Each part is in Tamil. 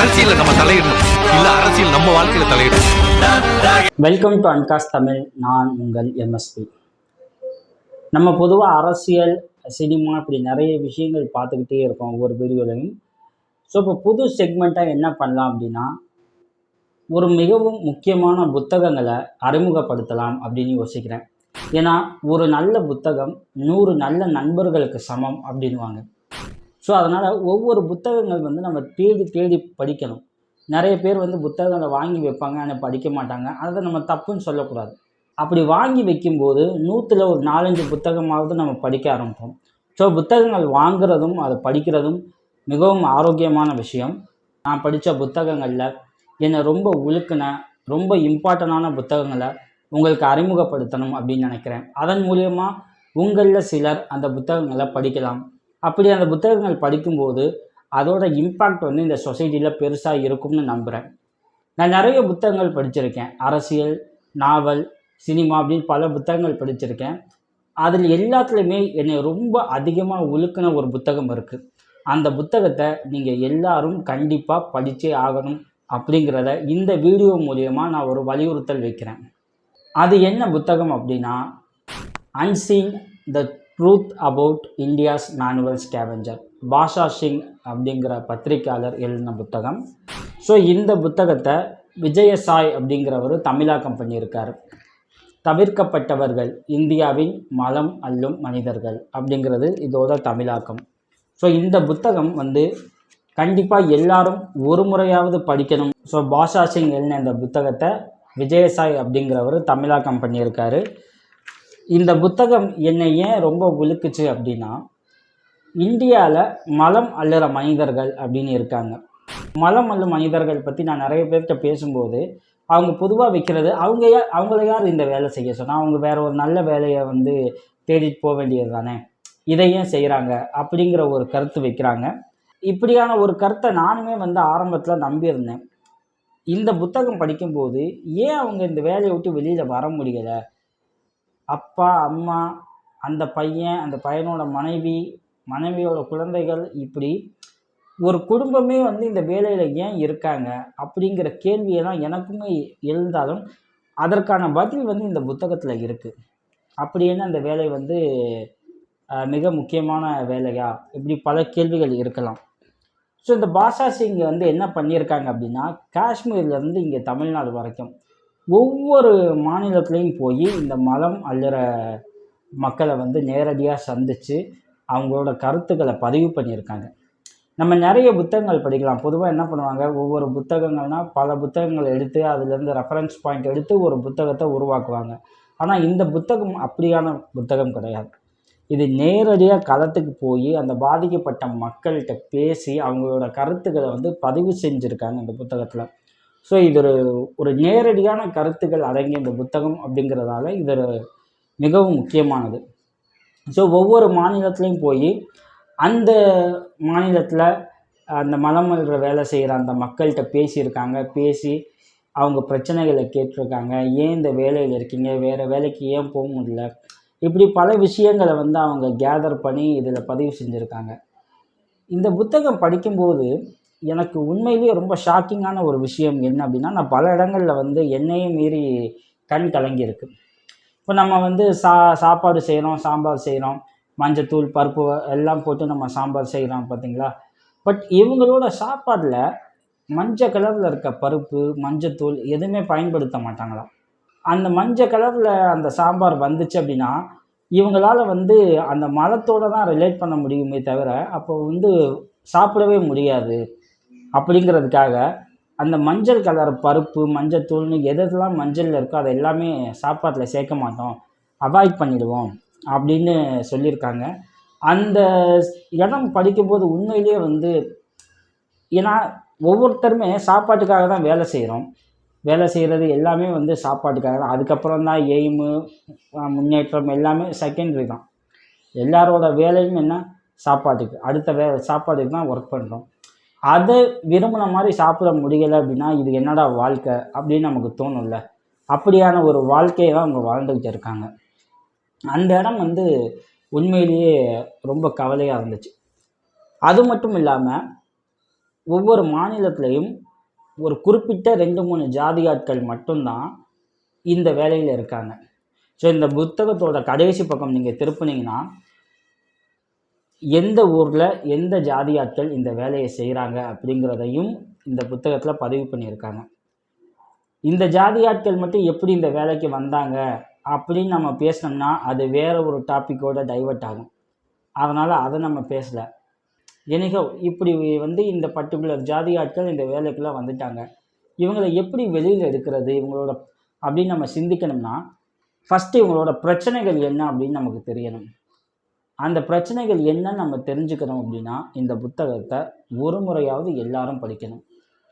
அரசியல நம்ம தலையிடணும், இல்ல அரசியல் நம்ம வாழ்க்கையில தலையிடணும். வெல்கம் டு அன்காஸ் தமிழ். நான் உங்கள் எம்எஸ்பி. நம்ம பொதுவாக அரசியல், சினிமா இப்படி நிறைய விஷயங்கள் பார்த்துக்கிட்டே இருக்கோம் ஒவ்வொரு வீடியோலையும். ஸோ இப்போ புது செக்மெண்ட்டாக என்ன பண்ணலாம் அப்படின்னா, ஒரு மிகவும் முக்கியமான புத்தகங்களை அறிமுகப்படுத்தலாம் அப்படின்னு யோசிக்கிறேன். ஏன்னா ஒரு நல்ல புத்தகம் 100 நல்ல நண்பர்களுக்கு சமம் அப்படின்வாங்க. ஸோ அதனால் ஒவ்வொரு புத்தகங்கள் நம்ம தேடி தேடி படிக்கணும். நிறைய பேர் புத்தகங்களை வாங்கி வைப்பாங்க, ஆனால் படிக்க மாட்டாங்க. அதை நம்ம தப்புன்னு சொல்லக்கூடாது. அப்படி வாங்கி வைக்கும்போது 100ல் ஒரு 4-5 புத்தகமாவது நம்ம படிக்க ஆரம்பிப்போம். ஸோ புத்தகங்கள் வாங்குறதும் அதை படிக்கிறதும் மிகவும் ஆரோக்கியமான விஷயம். நான் படித்த புத்தகங்களில் என்னை ரொம்ப உழுக்கின, ரொம்ப இம்பார்ட்டண்டான புத்தகங்களை உங்களுக்கு அறிமுகப்படுத்தணும் அப்படின்னு நினைக்கிறேன். அதன் மூலியமாக உங்களில் சிலர் அந்த புத்தகங்களை படிக்கலாம். அப்படி அந்த புத்தகங்கள் படிக்கும்போது அதோட இம்பேக்ட் இந்த சொசைட்டியில் பெருசாக இருக்கும்னு நம்புகிறேன். நான் நிறைய புத்தகங்கள் படிச்சிருக்கேன். அரசியல், நாவல், சினிமா அப்படின்னு பல புத்தகங்கள் படிச்சிருக்கேன். அதில் எல்லாத்துலேயுமே என்னை ரொம்ப அதிகமாக உழுக்கின ஒரு புத்தகம் இருக்குது. அந்த புத்தகத்தை நீங்கள் எல்லாரும் கண்டிப்பாக படித்தே ஆகணும் அப்படிங்கிறத இந்த வீடியோ மூலமாக நான் ஒரு வலியுறுத்தல் வைக்கிறேன். அது என்ன புத்தகம் அப்படின்னா, unseen the truth about India's manual scavenger. Bhasha Singh அப்படிங்கிற பத்திரிக்கையாளர் எழுதின புத்தகம். ஸோ இந்த புத்தகத்தை விஜயசாய் அப்படிங்கிறவர் தமிழாக்கம் பண்ணியிருக்கார். தவிர்க்கப்பட்டவர்கள், இந்தியாவின் மலம் அள்ளும் மனிதர்கள் அப்படிங்கிறது இதோட தமிழாக்கம். ஸோ இந்த புத்தகம் கண்டிப்பாக எல்லாரும் ஒரு முறையாவது படிக்கணும். ஸோ பாஷா சிங் எழுதின இந்த புத்தகத்தை விஜயசாய் அப்படிங்கிறவர் தமிழாக்கம் பண்ணியிருக்காரு. இந்த புத்தகம் என்னை ஏன் ரொம்ப உழுக்குச்சு அப்படின்னா, இந்தியாவில் மலம் அள்ளுற மனிதர்கள் அப்படின்னு இருக்காங்க. மலம் அள்ளும் மனிதர்கள் பற்றி நான் நிறைய பேர்கிட்ட பேசும்போது அவங்க பொதுவாக வைக்கிறது, அவங்கள யார் இந்த வேலை செய்ய சொன்னால், அவங்க வேற ஒரு நல்ல வேலையை தேடிட்டு போக வேண்டியது தானே, இதை ஏன் செய்கிறாங்க அப்படிங்கிற ஒரு கருத்து வைக்கிறாங்க. இப்படியான ஒரு கருத்தை நானுமே ஆரம்பத்தில் நம்பியிருந்தேன். இந்த புத்தகம் படிக்கும்போது ஏன் அவங்க இந்த வேலையை விட்டு வெளியில் வர முடியலை, அப்பா, அம்மா, அந்த பையன், அந்த பையனோட மனைவியோட குழந்தைகள், இப்படி ஒரு குடும்பமே இந்த வேலையில் ஏன் இருக்காங்க அப்படிங்கிற கேள்வியெல்லாம் எனக்குமே எழுந்தாலும் அதற்கான பதில் இந்த புத்தகத்தில் இருக்குது. அப்படி என்ன அந்த வேலை மிக முக்கியமான வேலையா, இப்படி பல கேள்விகள் இருக்கலாம். ஸோ இந்த பாஷா சிங் என்ன பண்ணியிருக்காங்க அப்படின்னா, காஷ்மீர்லேருந்து இங்கே தமிழ்நாடு வரைக்கும் ஒவ்வொரு மாநிலத்துலேயும் போய் இந்த மலம் அள்ளுற மக்களை நேரடியாக சந்தித்து அவங்களோட கருத்துக்களை பதிவு பண்ணியிருக்காங்க. நம்ம நிறைய புத்தகங்கள் படிக்கலாம். பொதுவாக என்ன பண்ணுவாங்க, ஒவ்வொரு புத்தகங்கள்னால் பல புத்தகங்கள் எடுத்து அதுலேருந்து ரெஃபரன்ஸ் பாயிண்ட் எடுத்து ஒரு புத்தகத்தை உருவாக்குவாங்க. ஆனால் இந்த புத்தகம் அப்படியான புத்தகம் கிடையாது. இது நேரடியாக களத்துக்கு போய் அந்த பாதிக்கப்பட்ட மக்கள்கிட்ட பேசி அவங்களோட கருத்துக்களை பதிவு செஞ்சுருக்காங்க இந்த புத்தகத்தில். ஸோ இது ஒரு நேரடியான கருத்துக்கள் அடங்கிய இந்த புத்தகம் அப்படிங்கிறதால இது மிகவும் முக்கியமானது. ஸோ ஒவ்வொரு மாநிலத்துலேயும் போய் அந்த மாநிலத்தில் அந்த மலம் அள்ளுற வேலை செய்கிற அந்த மக்கள்கிட்ட பேசியிருக்காங்க. பேசி அவங்க பிரச்சனைகளை கேட்டிருக்காங்க. ஏன் இந்த வேலையில் இருக்கீங்க, வேறு வேலைக்கு ஏன் போக முடியல, இப்படி பல விஷயங்களை அவங்க கேதர் பண்ணி இதில் பதிவு செஞ்சுருக்காங்க. இந்த புத்தகம் படிக்கும்போது எனக்கு உண்மையிலேயே ரொம்ப ஷாக்கிங்கான ஒரு விஷயம் என்ன அப்படின்னா, நான் பல இடங்களில் என்னையும் மீறி கண் கலங்கியிருக்கு. இப்போ நம்ம சாப்பாடு செய்கிறோம், சாம்பார் செய்கிறோம், மஞ்சத்தூள், பருப்பு எல்லாம் போட்டு நம்ம சாம்பார் செய்கிறோம் பார்த்தீங்களா. பட் இவங்களோட சாப்பாட்டில் மஞ்சள் கலரில் இருக்க பருப்பு, மஞ்சத்தூள் எதுவுமே பயன்படுத்த மாட்டாங்களாம். அந்த மஞ்சள் கலரில் அந்த சாம்பார் வந்துச்சு அப்படின்னா இவங்களால் அந்த மலத்தோடு தான் ரிலேட் பண்ண முடியுமே தவிர அப்போ சாப்பிடவே முடியாது. அப்படிங்கிறதுக்காக அந்த மஞ்சள் கலர் பருப்பு, மஞ்சத்தூள்னு எதெல்லாம் மஞ்சளில் இருக்கோ அதை எல்லாமே சாப்பாட்டில் சேர்க்க மாட்டோம், அவாய்ட் பண்ணிடுவோம் அப்படின்னு சொல்லியிருக்காங்க. அந்த இடம் படிக்கும்போது உண்மையிலேயே ஏன்னா ஒவ்வொருத்தருமே சாப்பாட்டுக்காக தான் வேலை செய்கிறோம். வேலை செய்கிறது எல்லாமே சாப்பாட்டுக்காக தான். அதுக்கப்புறம் தான் எய்மு, முன்னேற்றம் எல்லாமே செகண்டரி தான். எல்லாரோட வேலையும் என்ன, சாப்பாட்டுக்கு. அடுத்த சாப்பாட்டுக்கு தான் ஒர்க் பண்ணுறோம். அதை விரும்பின மாதிரி சாப்பிட முடியலை அப்படின்னா இது என்னடா வாழ்க்கை அப்படின்னு நமக்கு தோணும்ல. அப்படியான ஒரு வாழ்க்கையை தான் அவங்க வாழ்ந்துக்கிட்டு இருக்காங்க. அந்த இடம் உண்மையிலேயே ரொம்ப கவலையாக இருந்துச்சு. அது மட்டும் இல்லாமல் ஒவ்வொரு மாநிலத்திலையும் ஒரு குறிப்பிட்ட 2-3 ஜாதி ஆட்கள் மட்டும்தான் இந்த வேலையில் இருக்காங்க. ஸோ இந்த புத்தகத்தோட கடைசி பக்கம் நீங்கள் திருப்புனீங்கன்னா எந்த ஊரில் எந்த ஜாதி ஆட்கள் இந்த வேலையை செய்கிறாங்க அப்படிங்கிறதையும் இந்த புத்தகத்தில் பதிவு பண்ணியிருக்காங்க. இந்த ஜாதி ஆட்கள் மட்டும் எப்படி இந்த வேலைக்கு வந்தாங்க அப்படின்னு நம்ம பேசினோம்னா அது வேற ஒரு டாப்பிக்கோட டைவர்ட் ஆகும். அதனால் அதை நம்ம பேசலை. எனிகோ இப்படி இந்த பர்டிகுலர் ஜாதி ஆட்கள் இந்த வேலைக்குள்ளே வந்துட்டாங்க, இவங்களை எப்படி வெளியில் எடுக்கிறது இவங்களோட அப்படின்னு நம்ம சிந்திக்கணும்னா ஃபஸ்ட்டு இவங்களோட பிரச்சனைகள் என்ன அப்படின்னு நமக்கு தெரியணும். அந்த பிரச்சனைகள் என்னன்னு நம்ம தெரிஞ்சுக்கணும் அப்படின்னா இந்த புத்தகத்தை ஒரு முறையாவது எல்லாரும் படிக்கணும்.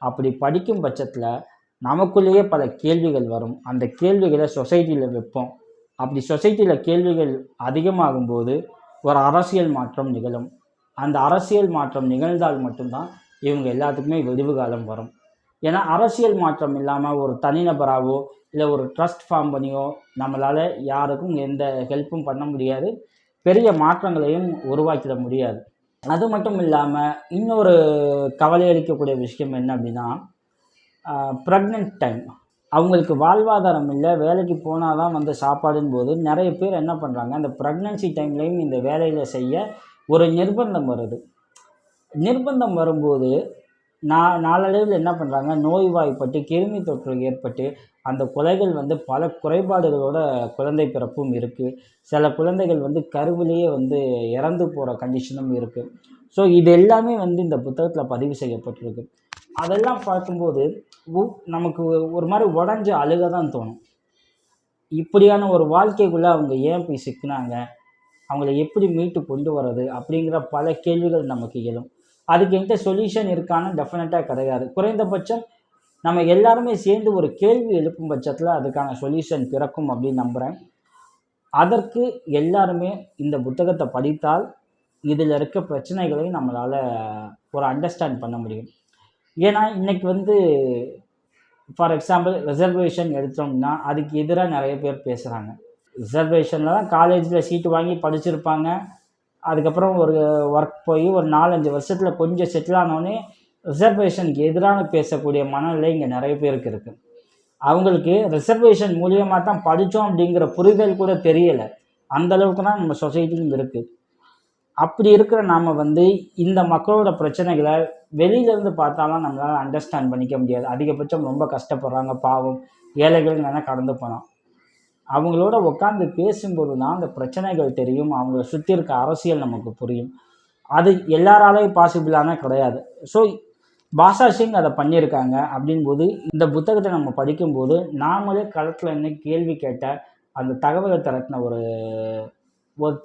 அப்படி படிக்கும் பட்சத்தில் நமக்குள்ளேயே பல கேள்விகள் வரும். அந்த கேள்விகளை சொசைட்டியில் வைப்போம். அப்படி சொசைட்டியில் கேள்விகள் அதிகமாகும்போது ஒரு அரசியல் மாற்றம் நிகழும். அந்த அரசியல் மாற்றம் நிகழ்ந்தால் மட்டும்தான் இவங்க எல்லாத்துக்குமே விடிவு காலம் வரும். ஏன்னா அரசியல் மாற்றம் இல்லாமல் ஒரு தனிநபராகவோ இல்லை ஒரு ட்ரஸ்ட் ஃபார்ம் பண்ணியோ நம்மளால் யாருக்கும் எந்த ஹெல்ப்பும் பண்ண முடியாது, பெரிய மாற்றங்களையும் உருவாக்கிட முடியாது. அது மட்டும் இல்லாமல் இன்னொரு கவலை அளிக்கக்கூடிய விஷயம் என்ன அப்படின்னா ப்ரெக்னென்ட் டைம். அவங்களுக்கு வாழ்வாதாரம் இல்லை, வேலைக்கு போனால் தான் சாப்பாடுன்னு போது நிறைய பேர் என்ன பண்ணுறாங்க, அந்த ப்ரெக்னன்சி டைம்லேயும் இந்த வேலையில் செய்ய ஒரு நிர்பந்தம் வருது. நிர்பந்தம் வரும்போது நாளடைவில் என்ன பண்ணுறாங்க, நோய்வாய்ப்பட்டு கிருமி தொற்று ஏற்பட்டு அந்த குலைகள் பல குறைபாடுகளோட குழந்தை பிறப்பும் இருக்குது. சில குழந்தைகள் கருவிலேயே இறந்து போகிற கண்டிஷனும் இருக்குது. ஸோ இது எல்லாமே இந்த புத்தகத்தில் பதிவு செய்யப்பட்டிருக்கு. அதெல்லாம் பார்க்கும்போது நமக்கு ஒரு மாதிரி உடஞ்ச அழுக தான் தோணும். இப்படியான ஒரு வாழ்க்கைக்குள்ளே அவங்க ஏன் போய் சிக்கினாங்க, அவங்கள எப்படி மீட்டு கொண்டு வர்றது அப்படிங்கிற பல கேள்விகள் நமக்கு எழும். அதுக்கு என்கிட்ட சொல்யூஷன் இருக்கான்னு டெஃபினட்டாக கிடையாது. குறைந்தபட்சம் நம்ம எல்லாருமே சேர்ந்து ஒரு கேள்வி எழுப்பும் பட்சத்தில் அதுக்கான சொல்யூஷன் பிறக்கும் அப்படின்னு நம்புகிறேன். அதற்கு எல்லாருமே இந்த புத்தகத்தை படித்தால் இதில் இருக்க பிரச்சனைகளையும் நம்மளால் ஒரு அண்டர்ஸ்டாண்ட் பண்ண முடியும். ஏன்னா இன்றைக்கி ஃபார் எக்ஸாம்பிள் ரிசர்வேஷன் எடுத்தோம்னா அதுக்கு எதிராக நிறைய பேர் பேசுகிறாங்க. ரிசர்வேஷனில் தான் காலேஜில் சீட்டு வாங்கி படிச்சிருப்பாங்க, அதுக்கப்புறம் ஒரு ஒர்க் போய் ஒரு 4-5 வருஷத்தில் கொஞ்சம் செட்டில் ஆனோடனே ரிசர்வேஷனுக்கு எதிரான பேசக்கூடிய மனநிலை இங்கே நிறைய பேருக்கு இருக்குது. அவங்களுக்கு ரிசர்வேஷன் மூலியமாக தான் படித்தோம் அப்படிங்கிற புரிதல் கூட தெரியலை. அந்தளவுக்கு தான் நம்ம சொசைட்டியும் இருக்குது. அப்படி இருக்கிற நாம் இந்த மக்களோட பிரச்சனைகளை வெளியிலேருந்து பார்த்தாலும் நம்மளால் அண்டர்ஸ்டாண்ட் பண்ணிக்க முடியாது. அதிகபட்சம் ரொம்ப கஷ்டப்படுறாங்க, பாவம் ஏழைகள் வேணால் கடந்து போனோம். அவங்களோட உட்காந்து பேசும்போது தான் அந்த பிரச்சனைகள் தெரியும், அவங்கள சுற்றி இருக்க அரசியல் நமக்கு புரியும். அது எல்லாராலையும் பாசிபிளான கிடையாது. ஸோ பாஷா சிங் அதை பண்ணியிருக்காங்க. அப்படின்போது இந்த புத்தகத்தை நம்ம படிக்கும்போது நாமளே களத்தில் இருந்து கேள்வி கேட்ட அந்த தகவலை திரட்டின ஒரு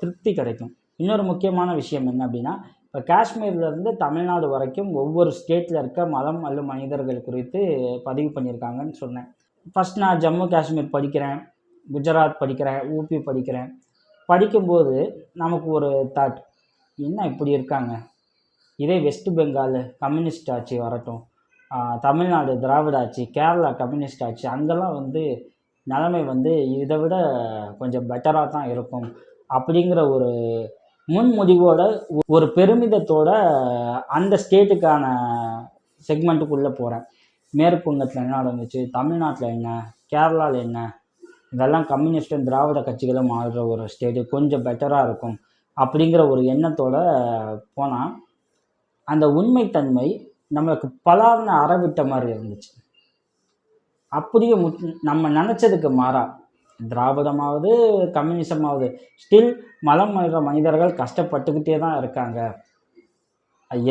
திருப்தி கிடைக்கும். இன்னொரு முக்கியமான விஷயம் என்ன அப்படின்னா, இப்போ காஷ்மீர்லேருந்து தமிழ்நாடு வரைக்கும் ஒவ்வொரு ஸ்டேட்டில் இருக்க மதம் அல்லது மனிதர்கள் குறித்து பதிவு பண்ணியிருக்காங்கன்னு சொன்னேன். ஃபஸ்ட் நான் ஜம்மு காஷ்மீர் படிக்கிறேன், குஜராத் படிக்கிறேன், ஊபி படிக்கிறேன். படிக்கும்போது நமக்கு ஒரு தாட், என்ன இப்படி இருக்காங்க, இதே வெஸ்ட் பெங்கால் கம்யூனிஸ்ட் ஆட்சி வரட்டும், தமிழ்நாடு திராவிட ஆட்சி, கேரளா கம்யூனிஸ்ட் ஆட்சி, அங்கெல்லாம் நிலைமை இதை விட கொஞ்சம் பெட்டராக தான் இருக்கும் அப்படிங்கிற ஒரு முன்முடிவோட ஒரு பெருமிதத்தோட அந்த ஸ்டேட்டுக்கான செக்மெண்ட்டுக்குள்ளே போகிறேன். மேற்கு வங்கத்தில் என்ன நடந்துச்சு, தமிழ்நாட்டில் என்ன, கேரளாவில் என்ன, இதெல்லாம் கம்யூனிஸ்டும் திராவிட கட்சிகளும் ஆடுற ஒரு ஸ்டேட்டு, கொஞ்சம் பெட்டராக இருக்கும் அப்படிங்கிற ஒரு எண்ணத்தோடு போனால் அந்த உண்மைத்தன்மை நம்மளுக்கு பலார்னு அறவிட்ட மாதிரி இருந்துச்சு. அப்படியே நம்ம நினச்சதுக்கு மாறா திராவிடமாவது கம்யூனிசமாவது ஸ்டில் மலம் மனித மனிதர்கள் கஷ்டப்பட்டுக்கிட்டே தான் இருக்காங்க.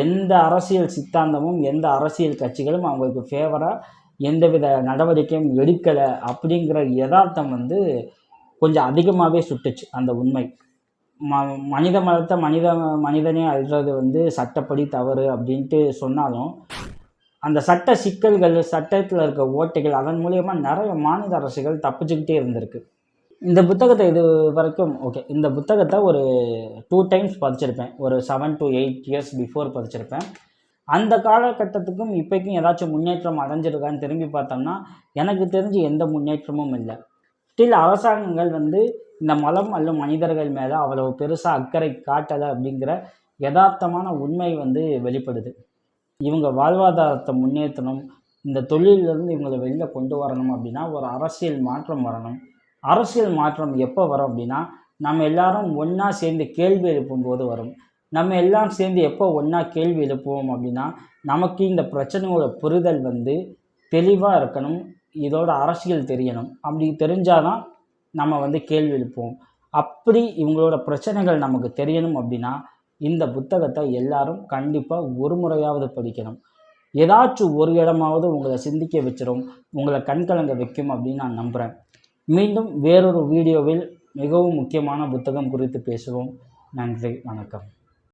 எந்த அரசியல் சித்தாந்தமும் எந்த அரசியல் கட்சிகளும் அவங்களுக்கு ஃபேவராக எந்தவித நடவடிக்கையும் எடுக்கலை அப்படிங்கிற யதார்த்தம் கொஞ்சம் அதிகமாகவே சுட்டுச்சு. அந்த உண்மை மனித மதத்தை மனிதனே அழுறது சட்டப்படி தவறு அப்படின்ட்டு சொன்னாலும் அந்த சட்ட சிக்கல்கள், சட்டத்தில் இருக்க ஓட்டைகள், அதன் மூலியமாக நிறைய மாநில அரசுகள் தப்பிச்சுக்கிட்டே இருந்திருக்கு. இந்த புத்தகத்தை இது வரைக்கும் இந்த புத்தகத்தை ஒரு 2 டைம்ஸ் படிச்சிருப்பேன். ஒரு 7 to 8 years பிஃபோர் படிச்சிருப்பேன். அந்த காலகட்டத்துக்கும் இப்போக்கும் ஏதாச்சும் முன்னேற்றம் அடைஞ்சிருக்கான்னு திரும்பி பார்த்தோம்னா எனக்கு தெரிஞ்சு எந்த முன்னேற்றமும் இல்லை. ஸ்டில் அரசாங்கங்கள் இந்த மலம் அல்லது மனிதர்கள் மேலே அவ்வளவு பெருசாக அக்கறை காட்டலை அப்படிங்கிற யதார்த்தமான உண்மை வெளிப்படுது. இவங்க வாழ்வாதாரத்தை முன்னேற்றணும், இந்த தொழிலிருந்து இவங்களை வெளியில் கொண்டு வரணும் அப்படின்னா ஒரு அரசியல் மாற்றம் வரணும். அரசியல் மாற்றம் எப்போ வரும் அப்படின்னா, நம்ம எல்லாரும் ஒன்றா சேர்ந்து கேள்வி எழுப்பும்போது வரும். நம்ம எல்லாம் சேர்ந்து எப்போ ஒன்றா கேள்வி எழுப்புவோம் அப்படின்னா, நமக்கு இந்த பிரச்சனையோட புரிதல் தெளிவாக இருக்கணும், இதோட அரசியல் தெரியணும். அப்படி தெரிஞ்சால் தான் நம்ம கேள்வி எழுப்புவோம். அப்படி இவங்களோட பிரச்சனைகள் நமக்கு தெரியணும் அப்படின்னா, இந்த புத்தகத்தை எல்லாரும் கண்டிப்பாக ஒரு முறையாவது படிக்கணும். ஏதாச்சும் ஒரு இடமாவது உங்களை சிந்திக்க வச்சிடும், உங்களை கண்கலங்க வைக்கும் அப்படின்னு நான் நம்புகிறேன். மீண்டும் வேறொரு வீடியோவில் மிகவும் முக்கியமான புத்தகம் குறித்து பேசுவோம். நன்றி, வணக்கம்.